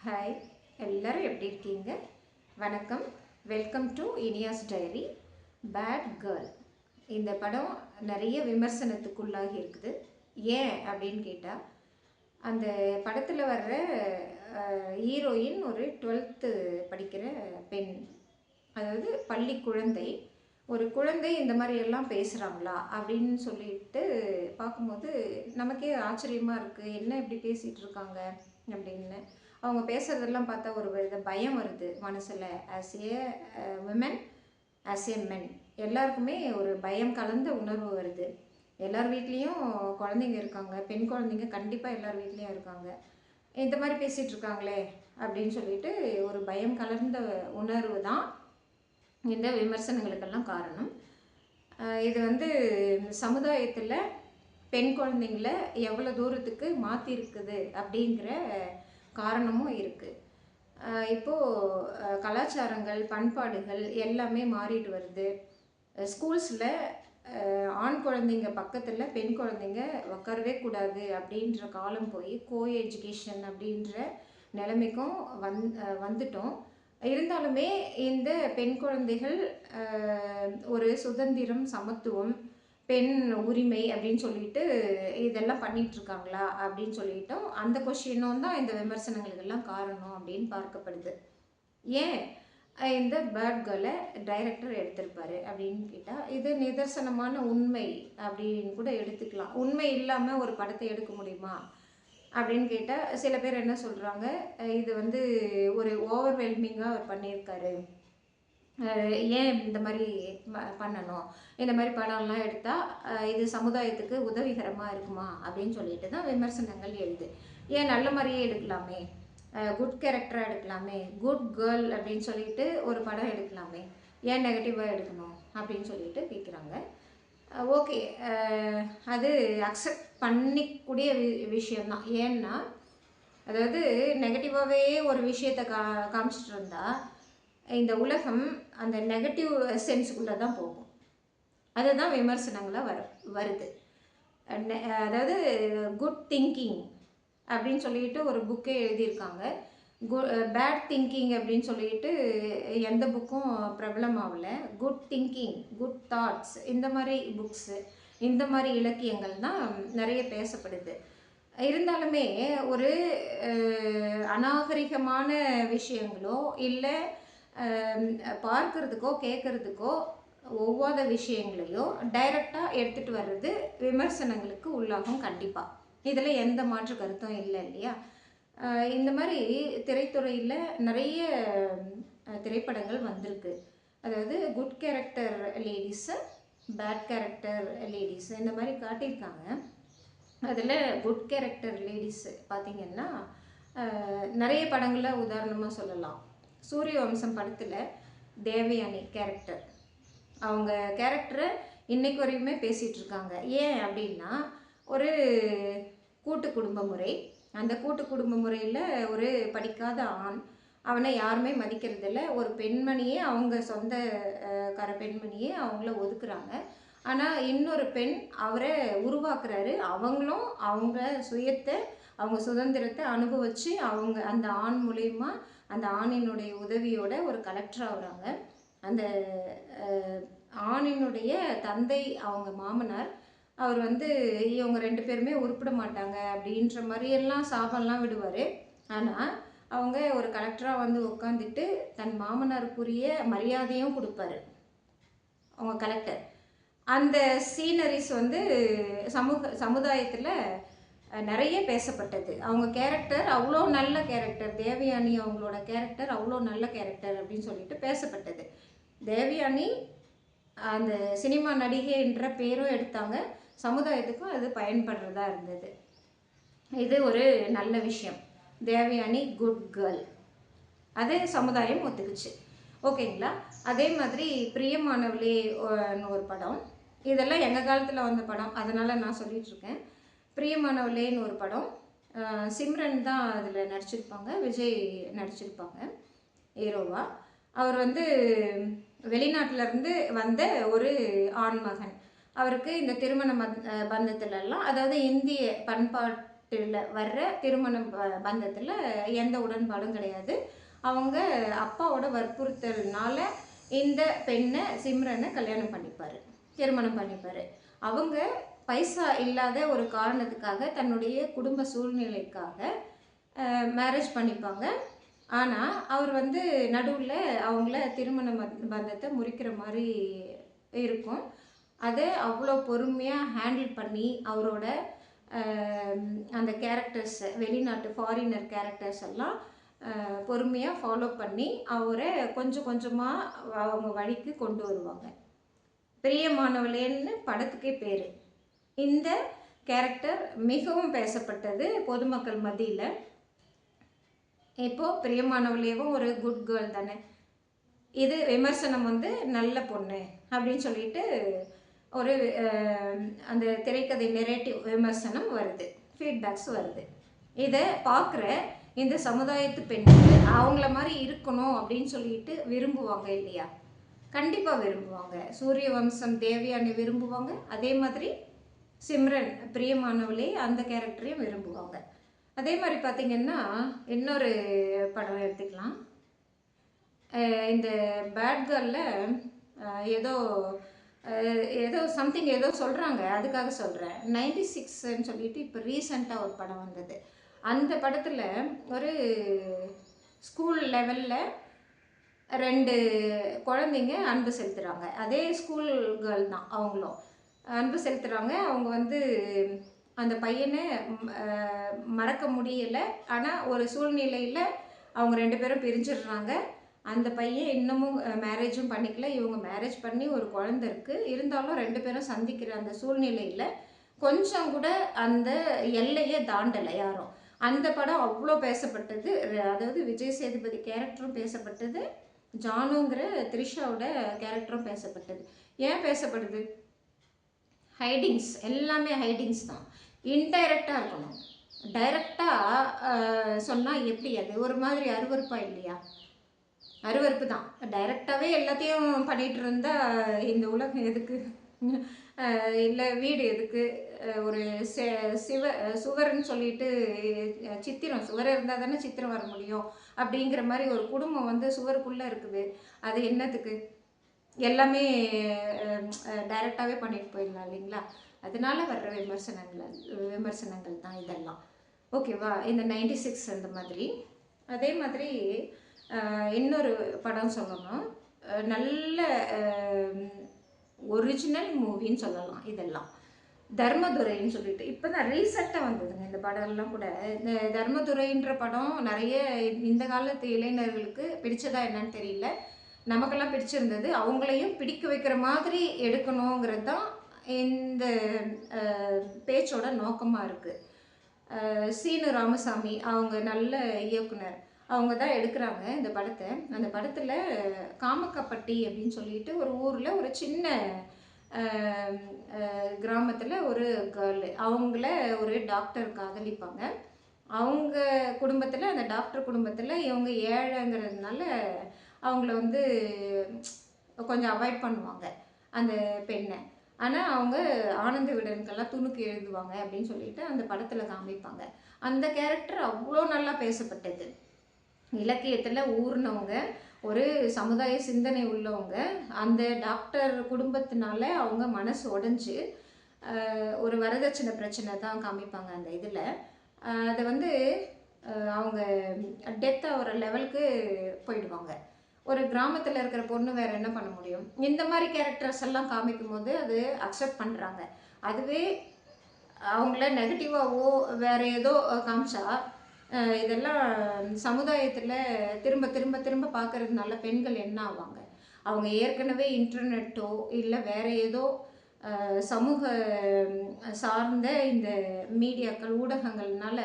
Hi, எல்லாரும் எப்படி இருக்கீங்க? வணக்கம். Welcome to Iniya's diary. Bad girl இந்த படம் நிறைய விமர்சனத்துக்குள்ளாகி இருக்குது. ஏன் அப்படின்னு கேட்டால், அந்த படத்தில் வர்ற ஹீரோயின் ஒரு 12th படிக்கிற பெண், அதாவது பள்ளி குழந்தை. ஒரு குழந்தை இந்த மாதிரி எல்லாம் பேசுகிறாங்களா அப்படின்னு சொல்லிட்டு பார்க்கும்போது நமக்கே ஆச்சரியமாக இருக்குது. என்ன இப்படி பேசிகிட்டு இருக்காங்க அப்படின்னு. அவங்க பேசுகிறதெல்லாம் பார்த்தா ஒரு வித பயம் வருது மனசில். As a women, as a men, எல்லாருக்குமே ஒரு பயம் கலந்த உணர்வு வருது. எல்லார் வீட்லேயும் குழந்தைங்க இருக்காங்க, பெண் குழந்தைங்க கண்டிப்பாக எல்லார் வீட்லேயும் இருக்காங்க. இந்த மாதிரி பேசிகிட்டு இருக்காங்களே அப்படின்னு சொல்லிட்டு ஒரு பயம் கலர்ந்த உணர்வு தான் இந்த விமர்சனங்களுக்கெல்லாம் காரணம். இது வந்து சமுதாயத்தில் பெண் குழந்தைங்கள எவ்வளோ தூரத்துக்கு மாற்றிருக்குது அப்படிங்கிற காரணமும் இருக்குது. இப்போது கலாச்சாரங்கள், பண்பாடுகள் எல்லாமே மாறிட்டு வருது. ஸ்கூல்ஸில் ஆண் குழந்தைங்க பக்கத்தில் பெண் குழந்தைங்க உட்காரவே கூடாது அப்படின்ற காலம் போய் கோ எஜுகேஷன் அப்படின்ற நிலைமைக்கும் வந்துட்டோம். இருந்தாலுமே இந்த பெண் குழந்தைகள் ஒரு சுதந்திரம், சமத்துவம், பெண் உரிமை அப்படின்னு சொல்லிட்டு இதெல்லாம் பண்ணிகிட்ருக்காங்களா அப்படின்னு சொல்லிட்டோம். அந்த கொஷினும் தான் இந்த விமர்சனங்களுக்கெல்லாம் காரணம் அப்படின்னு பார்க்கப்படுது. ஏன் இந்த பேட் கேர்ளை டைரக்டர் எடுத்திருப்பாரு அப்படின்னு கேட்டால், இது நிதர்சனமான உண்மை அப்படின்னு கூட எடுத்துக்கலாம். உண்மை இல்லாமல் ஒரு படத்தை எடுக்க முடியுமா அப்படின்னு கேட்டால், சில பேர் என்ன சொல்கிறாங்க, இது வந்து ஒரு ஓவர்வெல்மிங்காக அவர் பண்ணியிருக்காரு, ஏன் இந்த மாதிரி பண்ணணும், இந்த மாதிரி படம்லாம் எடுத்தால் இது சமுதாயத்துக்கு உதவிகரமாக இருக்குமா அப்படின்னு சொல்லிட்டு தான் விமர்சனங்கள் எழுது. ஏன் நல்ல மாதிரியே எடுக்கலாமே, குட் கேரக்டராக எடுக்கலாமே, குட் கேர்ள் அப்படின்னு சொல்லிட்டு ஒரு படம் எடுக்கலாமே, ஏன் நெகட்டிவாக எடுக்கணும் அப்படின்னு சொல்லிட்டு கேட்குறாங்க. ஓகே, அது அக்செப்ட் பண்ணிக்கூடிய விஷயம்தான். ஏன்னா, அதாவது நெகட்டிவாகவே ஒரு விஷயத்தை காமிச்சிட்டு இருந்தால் இந்த உலகம் அந்த நெகட்டிவ் சென்ஸுக்குள்ளே தான் போகும். அதுதான் விமர்சனங்களாக வருது. அதாவது குட் திங்கிங் அப்படின்னு சொல்லிட்டு ஒரு புக்கே எழுதியிருக்காங்க. பேட் திங்கிங் அப்படின்னு சொல்லிட்டு எந்த புக்கும் பிரபலம் ஆகலை. குட் திங்கிங், குட் தாட்ஸ், இந்த மாதிரி புக்ஸு, இந்த மாதிரி இலக்கியங்கள் தான் நிறைய பேசப்படுது. இருந்தாலுமே ஒரு அநாகரிகமான விஷயங்களோ இல்லை பார்க்கறதுக்கோ கேட்குறதுக்கோ ஒவ்வாத விஷயங்களையோ டைரெக்டாக எடுத்துகிட்டு வர்றது விமர்சனங்களுக்கு உள்ளாகும் கண்டிப்பாக. இதில் எந்த மாற்று கருத்தும் இல்லை இல்லையா? இந்த மாதிரி திரைத்துறையில் நிறைய திரைப்படங்கள் வந்திருக்கு. அதாவது good character ladies, bad character ladies இந்த மாதிரி காட்டியிருக்காங்க. அதில் குட் கேரக்டர் லேடிஸு பார்த்திங்கன்னா நிறைய படங்களில் உதாரணமாக சொல்லலாம். சூரியவம்சம் படத்தில் தேவயானி கேரக்டர், அவங்க கேரக்டரை இன்றைக்கு வரையுமே பேசிகிட்ருக்காங்க. ஏன் அப்படின்னா, ஒரு கூட்டு குடும்ப முறை, அந்த கூட்டு குடும்ப முறையில் ஒரு படிக்காத ஆண், அவனை யாருமே மதிக்கிறதில்ல. ஒரு பெண்மணியே, அவங்க சொந்த பெண்மணியே அவங்கள ஒதுக்குறாங்க. ஆனால் இன்னொரு பெண் அவரை உருவாக்குறாரு. அவங்களும் அவங்க சுயத்தை, அவங்க சுதந்திரத்தை அனுபவித்து அவங்க அந்த ஆண் மூலயமா, அந்த ஆணினுடைய உதவியோட ஒரு கலெக்டர் ஆகுறாங்க. அந்த ஆணினுடைய தந்தை, அவங்க மாமனார், அவர் வந்து இவங்க 2 பேருமே உருப்பிட மாட்டாங்க அப்படின்ற மாதிரியெல்லாம் சாபம்லாம் விடுவார். ஆனால் அவங்க ஒரு கலெக்டராக வந்து உட்காந்துட்டு தன் மாமனாருக்குரிய மரியாதையும் கொடுப்பாரு அவங்க கலெக்டர். அந்த சீனரிஸ் வந்து சமுதாயத்தில் நிறைய பேசப்பட்டது. அவங்க கேரக்டர் அவ்வளோ நல்ல கேரக்டர், தேவயானி அவங்களோட கேரக்டர் அவ்வளோ நல்ல கேரக்டர் அப்படின்னு சொல்லிட்டு பேசப்பட்டது. தேவயானி அந்த சினிமா நடிகை என்ற பேரும் எடுத்தாங்க, சமுதாயத்துக்கும் அது பயன்படுறதா இருந்தது. இது ஒரு நல்ல விஷயம். தேவயானி குட் கேர்ள், அது சமுதாயம் ஒத்துக்குச்சு. ஓகேங்களா? அதே மாதிரி பிரியமானவளே ஒரு படம், இதெல்லாம் எங்கள் காலத்தில் வந்த படம், அதனால் நான் சொல்லிகிட்ருக்கேன். பிரியமானவளேன்னு ஒரு படம், சிம்ரன் தான் அதில் நடிச்சிருப்பாங்க, விஜய் நடிச்சிருப்பாங்க ஹீரோவா. அவர் வந்து வெளிநாட்டிலேருந்து வந்த ஒரு ஆண்மகன். அவருக்கு இந்த திருமண பந்தத்திலெல்லாம், அதாவது இந்திய பண்பாட்டு படத்தில் வர்ற திருமண பந்தத்தில் எந்த உடன்பாடும் கிடையாது. அவங்க அப்பாவோட வற்புறுத்தல்னால இந்த பெண்ணை சிம்ரனை கல்யாணம் பண்ணிப்பார், திருமணம் பண்ணிப்பார். அவங்க பைசா இல்லாத ஒரு காரணத்துக்காக தன்னுடைய குடும்ப சூழ்நிலைக்காக மேரேஜ் பண்ணிப்பாங்க. ஆனால் அவர் வந்து நடுவில் அவங்கள திருமண பந்தத்தை முறிக்கிற மாதிரி இருக்கும். அதை அவ்வளோ பொறுமையாக ஹேண்டில் பண்ணி அவரோட அந்த கேரக்டர்ஸ், வெளிநாட்டு ஃபாரினர் கேரக்டர்ஸ் எல்லாம் பொறுமையாக ஃபாலோ பண்ணி அவரை கொஞ்சம் கொஞ்சமாக அவங்க வழிக்கு கொண்டு வருவாங்க. பிரியமானவளேன்னு படத்துக்கே பேர். இந்த கேரக்டர் மிகவும் பேசப்பட்டது பொதுமக்கள் மத்தியில். இப்போது பிரியமானவளேவும் ஒரு குட் கேர்ள் தானே, இது விமர்சனம் வந்து நல்ல பொண்ணு அப்படின்னு சொல்லிட்டு ஒரு அந்த திரைக்கதை நெரேட்டிவ் விமர்சனம் வருது, ஃபீட்பேக்ஸ் வருது. இதை பார்க்குற இந்த சமுதாயத்து பெண்கள் அவங்கள மாதிரி இருக்கணும் அப்படின்னு சொல்லிட்டு விரும்புவாங்க இல்லையா? கண்டிப்பாக விரும்புவாங்க. சூரிய வம்சம் தேவயானி விரும்புவாங்க, அதே மாதிரி சிம்ரன் பிரியமானவளே அந்த கேரக்டரையும் விரும்புவாங்க. அதே மாதிரி பார்த்திங்கன்னா இன்னொரு படம் எடுத்துக்கலாம். இந்த பேட் கேர்ளில் ஏதோ ஏதோ சம்திங் ஏதோ சொல்கிறாங்க, அதுக்காக சொல்கிறேன். 96ன்னு சொல்லிட்டு இப்போ ரீசெண்டாக ஒரு படம் வந்தது. அந்த படத்தில் ஒரு ஸ்கூல் லெவலில் 2 குழந்தைங்க அன்பு செலுத்துகிறாங்க. அதே ஸ்கூல் கேர்ள் தான் அவங்களும் அன்பு செலுத்துகிறாங்க. அவங்க வந்து அந்த பையனை மறக்க முடியலை. ஆனால் ஒரு சூழ்நிலையில் அவங்க 2 பேரும் பிரிஞ்சிடுறாங்க. அந்த பையன் இன்னமும் மேரேஜும் பண்ணிக்கல. இவங்க மேரேஜ் பண்ணி ஒரு குழந்தை இருக்குது. இருந்தாலும் 2 பேரும் சந்திக்கிற அந்த சூழ்நிலையில் கொஞ்சம் கூட அந்த எல்லையை தாண்டலை யாரும். அந்த படம் அவ்வளோ பேசப்பட்டது. அதாவது விஜய் சேதுபதி கேரக்டரும் பேசப்பட்டது, ஜானுங்கிற த்ரிஷாவோட கேரக்டரும் பேசப்பட்டது. ஏன் பேசப்படுது? ஹைடிங்ஸ், எல்லாமே ஹைடிங்ஸ் தான். இன்டைரக்டாக இருக்கணும். டைரக்டாக சொன்னால் எப்படி அது ஒரு மாதிரி அருவருப்பாக இல்லையா? அருவருப்பு தான். டைரக்டாகவே எல்லாத்தையும் பண்ணிகிட்டு இருந்தால் இந்த உலகம் எதுக்கு? இல்லை வீடு எதுக்கு? ஒரு சுவர்ன்னு சொல்லிட்டு சித்திரம், சுவர் இருந்தால் தானே சித்திரம் வர முடியும். அப்படிங்கிற மாதிரி ஒரு குடும்பம் வந்து சுவருக்குள்ளே இருக்குது, அது என்னத்துக்கு? எல்லாமே டைரெக்டாகவே பண்ணிட்டு போயிடலாம் இல்லைங்களா? அதனால வர்ற விமர்சனங்கள் தான் இதெல்லாம். ஓகேவா? இந்த 96 அந்த மாதிரி. அதே மாதிரி இன்னொரு படம் சொல்லணும், நல்ல ஒரிஜினல் மூவின்னு சொல்லலாம் இதெல்லாம். தர்மதுரைன்னு சொல்லிட்டு இப்போ தான் ரீசெண்டாக வந்ததுங்க இந்த படம்லாம் கூட. இந்த தர்மதுரைன்ற படம் நிறைய இந்த காலத்து இளைஞர்களுக்கு பிடிச்சதா என்னன்னு தெரியல, நமக்கெல்லாம் பிடிச்சிருந்தது. அவங்களையும் பிடிக்க வைக்கிற மாதிரி எடுக்கணுங்கிறது தான் இந்த பேச்சோட நோக்கமாக இருக்குது. சீனு ராமசாமி அவங்க நல்ல இயக்குனர், அவங்க தான் எடுக்கிறாங்க இந்த படத்தை. அந்த படத்தில் காமக்கப்பட்டி அப்படின்னு சொல்லிட்டு ஒரு ஊரில் ஒரு சின்ன கிராமத்தில் ஒரு கேர்ளு, அவங்கள ஒரு டாக்டர் காதலிப்பாங்க. அவங்க குடும்பத்தில், அந்த டாக்டர் குடும்பத்தில் இவங்க ஏழைங்கிறதுனால அவங்கள வந்து கொஞ்சம் அவாய்ட் பண்ணுவாங்க அந்த பெண்ணை. ஆனால் அவங்க ஆனந்த விடனுக்கெல்லாம் துணுக்கு எழுதுவாங்க அப்படின்னு சொல்லிட்டு அந்த படத்தில் காமிப்பாங்க. அந்த கேரக்டர் அவ்வளோ நல்லா பேசப்பட்டது. இலக்கியத்தில் ஊர்னவங்க, ஒரு சமுதாய சிந்தனை உள்ளவங்க. அந்த டாக்டர் குடும்பத்தினால அவங்க மனசு உடைஞ்சு ஒரு வரதட்சணை பிரச்சனை தான் காமிப்பாங்க அந்த இதில். அதை வந்து அவங்க டெத் ஆகிற லெவலுக்கு போயிடுவாங்க. ஒரு கிராமத்தில் இருக்கிற பொண்ணு வேறு என்ன பண்ண முடியும்? இந்த மாதிரி கேரக்டர்ஸ் எல்லாம் காமிக்கும் போது அது அக்செப்ட் பண்ணுறாங்க. அதுவே அவங்கள நெகட்டிவாகவோ வேறு ஏதோ காமிச்சா இதெல்லாம் சமுதாயத்தில் திரும்ப திரும்ப திரும்ப பார்க்கறதுனால பெண்கள் என்ன ஆவாங்க? அவங்க ஏற்கனவே இன்டர்நெட்டோ இல்லை வேறு ஏதோ சமூக சார்ந்த இந்த மீடியாக்கள் ஊடகங்கள்னால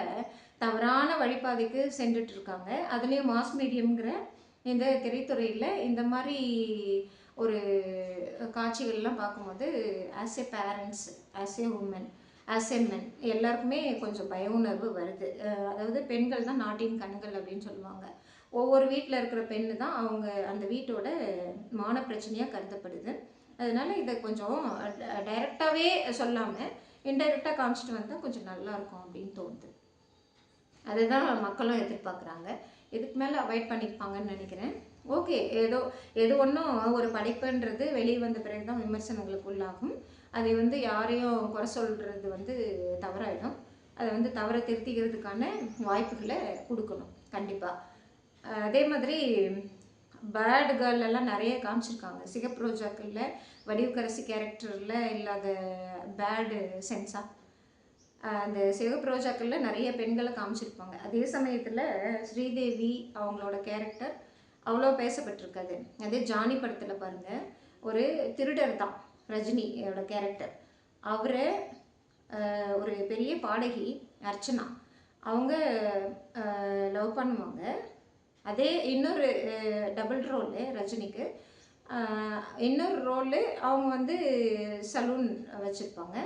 தவறான வழிபாதைக்கு சென்றுட்டுருக்காங்க. அதுலேயும் மாஸ் மீடியம்ங்கிற இந்த திரைத்துறையில் இந்த மாதிரி ஒரு காட்சிகள்லாம் பார்க்கும்போது as a parents, as a woman, as a men எல்லாருக்குமே கொஞ்சம் பய உணர்வு வருது. அதாவது பெண்கள் தான் நாட்டின் கண்கள் அப்படின்னு சொல்லுவாங்க. ஒவ்வொரு வீட்டில் இருக்கிற பெண்ணு தான் அவங்க அந்த வீட்டோட மான பிரச்சனையாக கருதப்படுது. அதனால் இதை கொஞ்சம் டைரெக்டாகவே சொல்லாமல் இன்டைரக்டாக காமிச்சிட்டு வந்தால் கொஞ்சம் நல்லாயிருக்கும் அப்படின்னு தோணுது. அதுதான் மக்களும் எதிர்பார்க்குறாங்க. இதுக்கு மேலே அவாய்ட் பண்ணிப்பாங்கன்னு நினைக்கிறேன். ஓகே, எது ஒன்றும் ஒரு படைப்புன்றது வெளியே வந்த பிறகு தான் விமர்சனங்களுக்கு உள்ளாகும். அதை வந்து யாரையும் குறை சொல்கிறது வந்து தவறாயிடும். அதை வந்து தவறை திருத்திக்கிறதுக்கான வாய்ப்புகளை கொடுக்கணும் கண்டிப்பாக. அதே மாதிரி பேட் கேர்ள் எல்லாம் நிறைய காமிச்சிருக்காங்க. சிகப்பு ரோஜாக்களில் வடிவுக்கரசி கேரக்டரில் இல்லாத பேடு சென்ஸா அந்த சிகப்பு ரோஜாக்களில் நிறைய பெண்களை காமிச்சிருப்பாங்க. அதே சமயத்தில் ஸ்ரீதேவி அவங்களோட கேரக்டர் அவ்வளோ பேசப்பட்டிருக்காது. அதே ஜானி படத்தில் பாருங்கள், ஒரு திருடர் தான் ரஜினியோட கேரக்டர். அவரை ஒரு பெரிய பாடகி அர்ச்சனா அவங்க லவ் பண்ணுவாங்க. அதே இன்னொரு டபுள் ரோலு ரஜினிக்கு. இன்னொரு ரோலு அவங்க வந்து சலூன் வச்சுருப்பாங்க.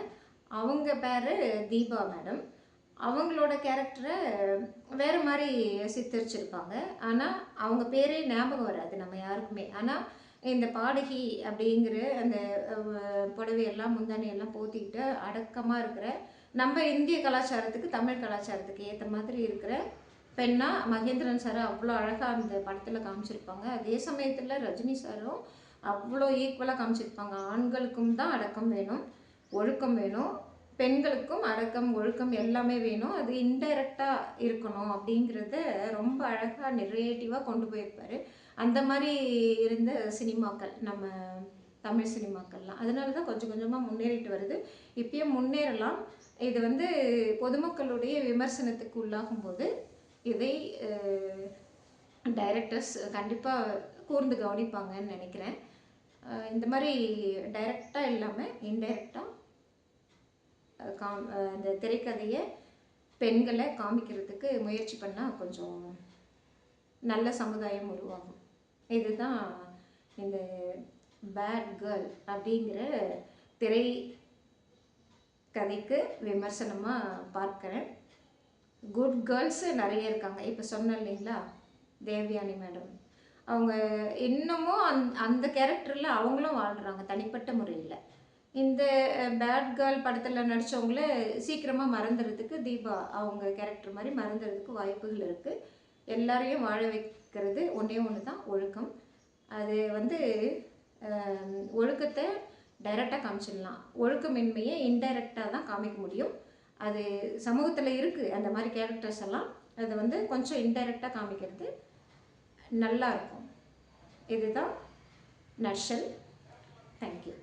அவங்க பேர் தீபா மேடம். அவங்களோட கேரக்டரை வேறு மாதிரி சித்தரிச்சிருப்பாங்க. ஆனால் அவங்க பேரே ஞாபகம் வராது நம்ம யாருக்குமே. ஆனால் இந்த பாடகி அப்படிங்கிற அந்த புடவையெல்லாம் முந்தானையெல்லாம் போத்திக்கிட்டு அடக்கமாக இருக்கிற நம்ம இந்திய கலாச்சாரத்துக்கு தமிழ் கலாச்சாரத்துக்கு ஏற்ற மாதிரி இருக்கிற பெண்ணா மகேந்திரன் சார் அவ்வளோ அழகாக அந்த படத்தில் காமிச்சிருப்பாங்க. அதே சமயத்தில் ரஜினி சாரும் அவ்வளோ ஈக்குவலாக காமிச்சிருப்பாங்க. ஆண்களுக்கும் தான் அடக்கம் வேணும், ஒழுக்கம் வேணும், பெண்களுக்கும் அடக்கம் ஒழுக்கம் எல்லாமே வேணும், அது இன்டைரக்டாக இருக்கணும் அப்படிங்கிறத ரொம்ப அழகாக நெரேட்டிவாக கொண்டு போயிருப்பார். அந்த மாதிரி இருந்த சினிமாக்கள் நம்ம தமிழ் சினிமாக்கள்லாம். அதனால தான் கொஞ்சம் கொஞ்சமாக முன்னேறிட்டு வருது. இப்பயும் முன்னேறலாம். இது வந்து பொதுமக்களுடைய விமர்சனத்துக்கு உள்ளாகும் போது இதை டைரக்டர்ஸ் கண்டிப்பாக கூர்ந்து கவனிப்பாங்கன்னு நினைக்கிறேன். இந்த மாதிரி டைரக்டாக இல்லாமல் இன்டைரக்டாக அந்த திரைக்கதையை பெண்களை காமிக்கிறதுக்கு முயற்சி பண்ணால் கொஞ்சம் நல்ல சமுதாயம் உருவாகும். இதுதான் இந்த பேட் கேர்ள் அப்படிங்கிற திரை கதைக்கு விமர்சனமாக பார்க்குறேன். குட் கேர்ள்ஸு நிறைய இருக்காங்க. இப்போ சொன்னேன் இல்லைங்களா, தேவயானி மேடம், அவங்க இன்னமும் அந்த கேரக்டரில் அவங்களும் வாழ்கிறாங்க தனிப்பட்ட முறையில். இந்த பேட் கேர்ள் படத்தில் நடித்தவங்கள சீக்கிரமாக மறந்துடுறதுக்கு தீபா அவங்க கேரக்டர் மாதிரி மறந்துடுறதுக்கு வாய்ப்புகள் இருக்குது. எல்லாரையும் வாழ வைக்கிறது ஒன்றே ஒன்று தான், ஒழுக்கம். அது வந்து ஒழுக்கத்தை டைரெக்டாக காமிச்சிடலாம், ஒழுக்கமின்மையை இன்டைரக்டாக தான் காமிக்க முடியும். அது சமூகத்தில் இருக்குது அந்த மாதிரி கேரக்டர்ஸ் எல்லாம். அதை வந்து கொஞ்சம் இன்டைரக்டாக காமிக்கிறது நல்லா இருக்கும். இதுதான் நர்ஷல். தேங்க்யூ.